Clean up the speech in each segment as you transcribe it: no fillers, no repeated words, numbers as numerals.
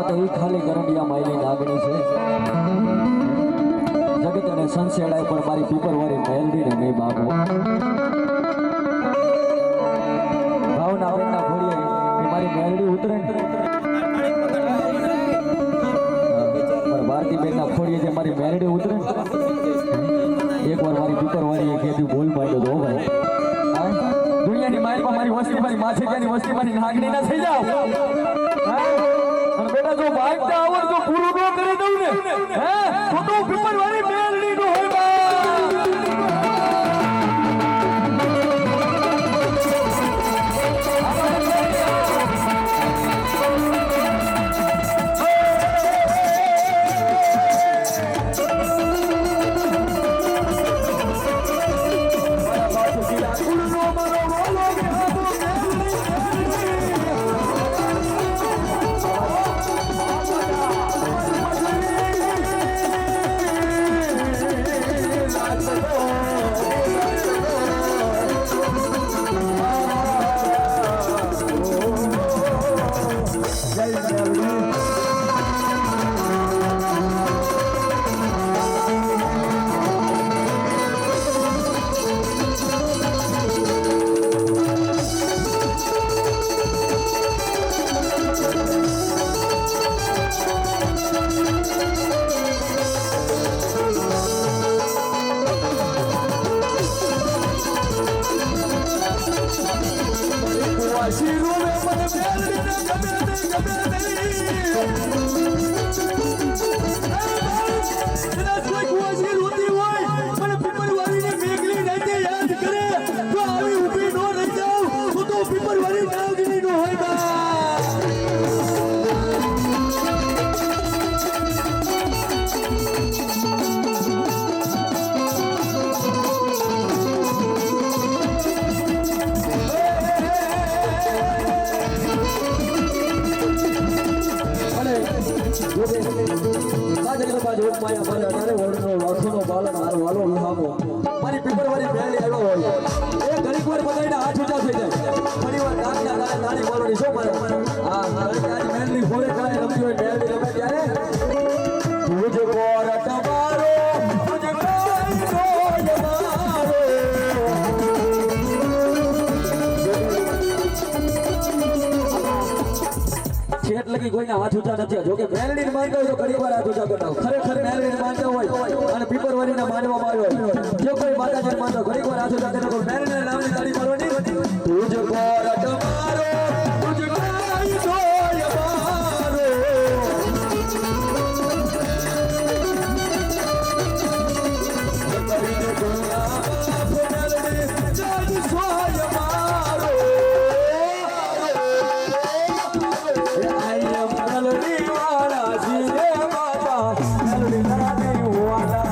તો એ ખાલી ગરંડિયા માયલી નાગણી છે જગત અને સંશેડાય પર મારી પીપરવાળી મેલડી ને નહીં બાબો ભાવના આવડના ઘોડીએ એ મારી મેલડી ઉતરે ભારતીબેન ના ખોડીએ જે મારી મેલડી ઉતરે એક વાર મારી પીપરવાળી કીધું બોલ માંડ્યો તો ભાઈ દુનિયાની માયરમાં મારી વસ્તી મારી માછીની વસ્તી મારી નાગણી ના થઈ જાવ અને બેટા જો ભાગતા આવડ તો પૂરું ન કરી દઉં ને હે તો પીપરવાળી મેલડી નો હોય મારી પીપરવાળી મેલડી આવ્યો હોય એ ઘડીક વાર બધાને હાથ ઊંચા થઈ જાય ફરી વાર નાની નાની બોલવાની શું મારે હા મેલડી ફોડે કાંઈ રમતી હોય મેલડી રમે ત્યારે તુજ કોર તમારો તુજ કાંઈ મારો છેટ લગી કોઈના હાથ ઊંચા નથી જોકે મેલડીને માનતા હોય તો ઘણી વાર હાથ ઊંચા કરતા ખરેખર મેલડીને માનતા હોય અને પીપરવાળીને માનવામાં આવ્યો જો કોઈ માતાજીને માનતો ઘણી વાર હાથ ઊંચા કરતા મેલડીના નામની તાળી મારવાની તુજ કોર તમારો તુજ કાંઈ જોય મારો કરીને ગુના મેલડી જગ સોય મારો મેલડી વાળા જીરે બાબા મેલડી રાની વાળા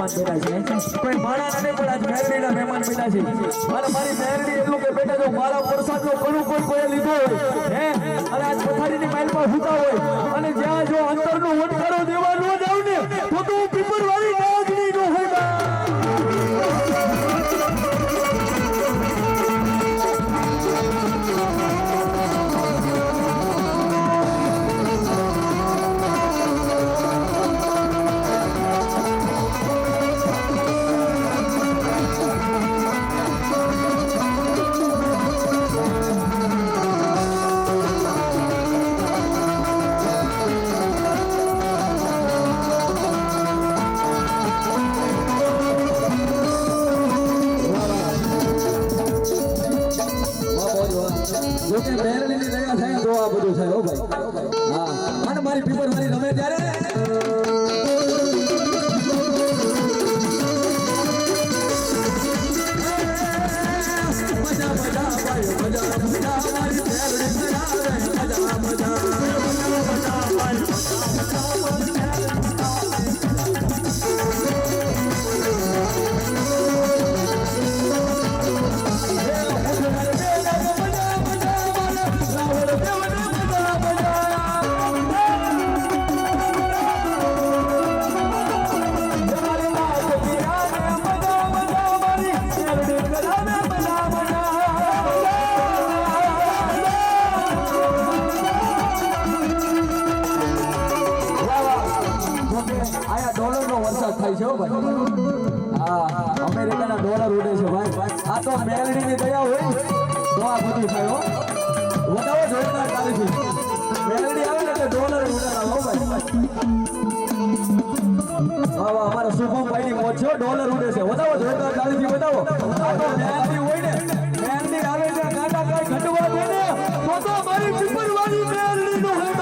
મહેમાન બેઠા છે કોઈ માણા નથી પણ આજ મેરડીના મહેમાન બેઠા છે અને મારી મેરડી એટલું કે બેટા જો મારા પ્રસાદનો કણું કોઈ લીધો હોય હે અને આજ પથારીની માઇલમાં સૂતા હોય અને જ્યાં જો અંતરનો વટકારો દેવા ન જાવ ને તો તું પીપરવાળી નાગણી નો હોય જોકે મેરડીની દયા થાય તો આ બધું થાય હો ભાઈ હા અને મારી પીપર મારી રમે ત્યારે મજા મજા ભાઈ મજા મજા મારી મેરડી મજા મજા થાય છે ભાઈ હા અમેરિકાના ડોલર ઉડે છે ભાઈ આ તો મેરડીની દયા હોય તો આ બધું થાય હો વધાવો જોરદાર તારીથી મેરડી આવે ને એટલે ડોલર ઉડાડા હો ભાઈ વાહ અમારા શુભમભાઈની મોજ છે ડોલર ઉડે છે વધાવો જોરદાર તારીથી વધાવો આ તો મેરડી હોય ને મેરડી આવે છે કાંટા કઈ ઘટવા દે ને તો મારી પીપરવાળી મેરડી નો હોય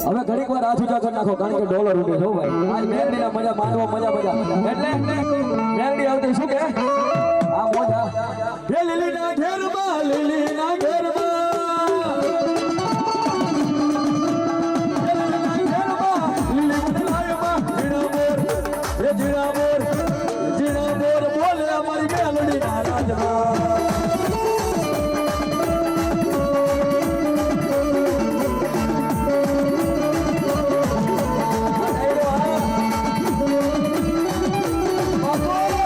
હવે ઘડીક વાર હાથ ઊંચા કરી નાખો કારણ કે ડોલર ઉડે છો ભાઈ આજ મેરડીના મજા માનવા મજા એટલે મેરડી આવતી શું કે આ મોજા હે લીલીના ઘેરમાં લીલીના ઘેરમાં લીલી મુઠલાયમાં જીણા મોર બોલે અમારી મેલડીના રાજમાં Oh,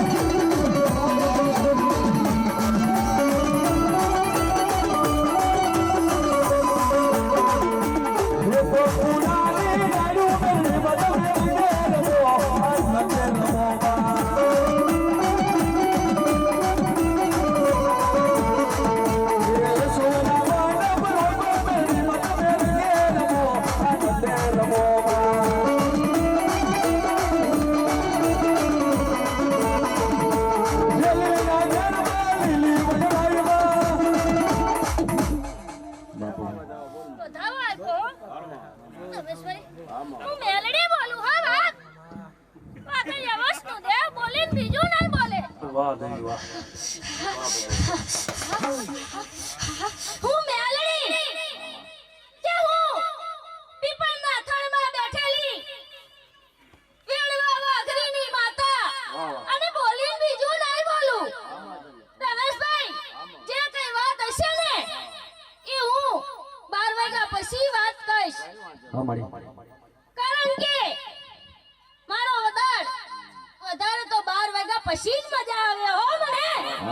બોલીને બીજું નહીં બોલે. વાહ દેવી વાહ. હું મેલડી કે હું પીપળના થડમાં બેઠેલી વેણવા વાઘરીની માતા અને બોલીને બીજું નહીં બોલું. રમેશભાઈ, જે કઈ વાત હશે ને એ હું 12 વાગ્યા પછી વાત કહીશ. હા મારી કારણ કે મારો વધારે તો 12 વાગ્યા પછી જ મજા આવે હો મને.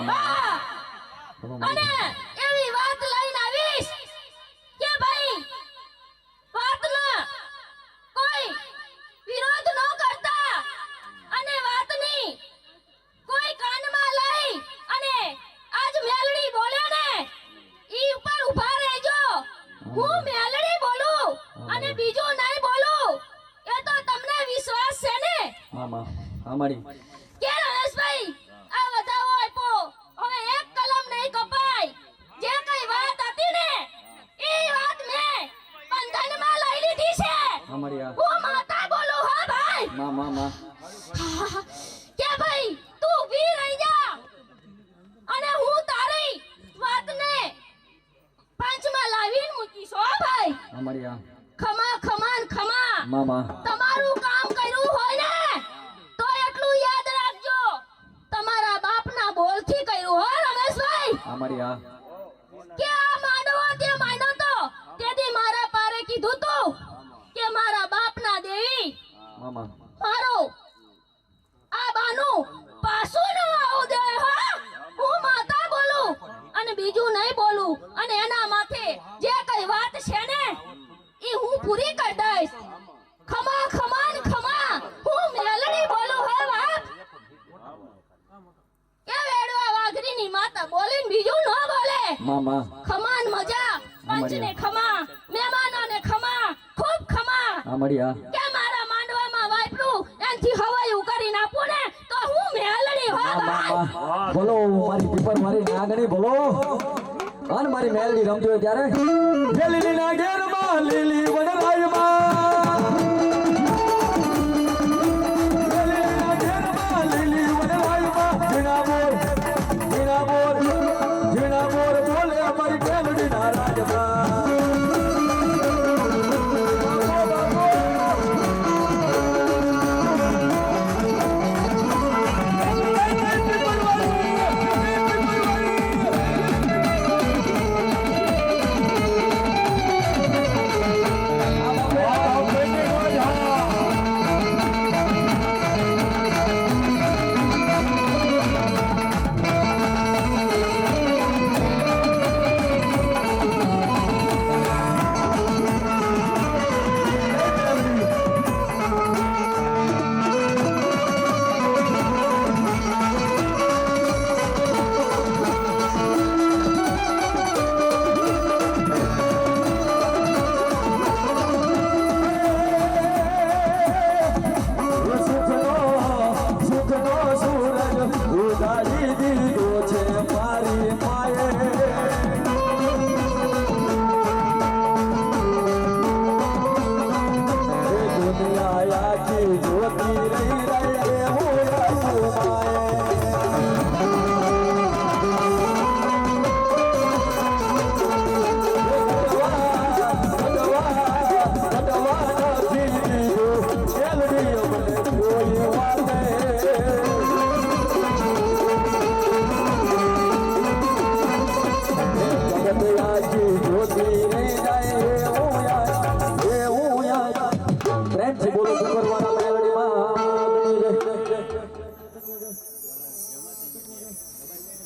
હા. અને એવી વાત લઈને આવીશ કે ભાઈ વાતનો કોઈ વિરોધ ન કરતા અને વાતની કોઈ કાનમાં લઈ અને આજ મેલડી બોલે ને ઈ ઉપર ઊભા રહેજો. હું મેલડી બોલું અને બીજું નહીં બોલું એ તો તમને વિશ્વાસ છે ને હા માં હા મારી કે રમેશભાઈ આ વધાવો આપ્યો હવે એક કલમ નહીં કપાય. જે કઈ વાત હતી ને એ વાત મેં બંધનમાં લઈ લીધી છે. હા મારી હા હું માતા બોલું હા ભાઈ. માં કે ભાઈ તું ઊભી રહી જા અને હું તારી વાતને પાંચમાં લાવીને મૂકીશ હો ભાઈ. હા મારી હા ખમા ખમાન ખમા. માં તમારું કામ કર્યું હોય ને તો એટલું યાદ રાખજો તમારા બાપના બોલથી કર્યું હો રમેશભાઈ. હા મારી હા કે આ માંડવો તે માન્યો તો તેથી મારા પારે કીધું તું કે મારા બાપના દેવી માં મારો આ બાનું પાછું ન આવું દે હો. હું માતા બોલું અને બીજું નહીં બોલું અને એના માથે જે કઈ વાત છે ને એ હું પૂરી કરી દઈશ. ખમા ખમાન ખમા. હું મેલડી બોલું હે બાપ. કે વેડવા વાઘરીની માતા બોલીને બીજું ન બોલે. માં ખમાન મજા પંચને ખમા મહેમાનોને ખમા ખૂબ ખમા. હા મારી હા કે મારા માંડવામાં વાપરું એનથી હવાયું કરીને આપું ને તો હું મેલડી હો ભાઈ. બોલો મારી પીપર મારી નાગણી બોલો. અને મારી મેલડી રમતી હોય ત્યારે લીલી ના ઘેરમાં લીલી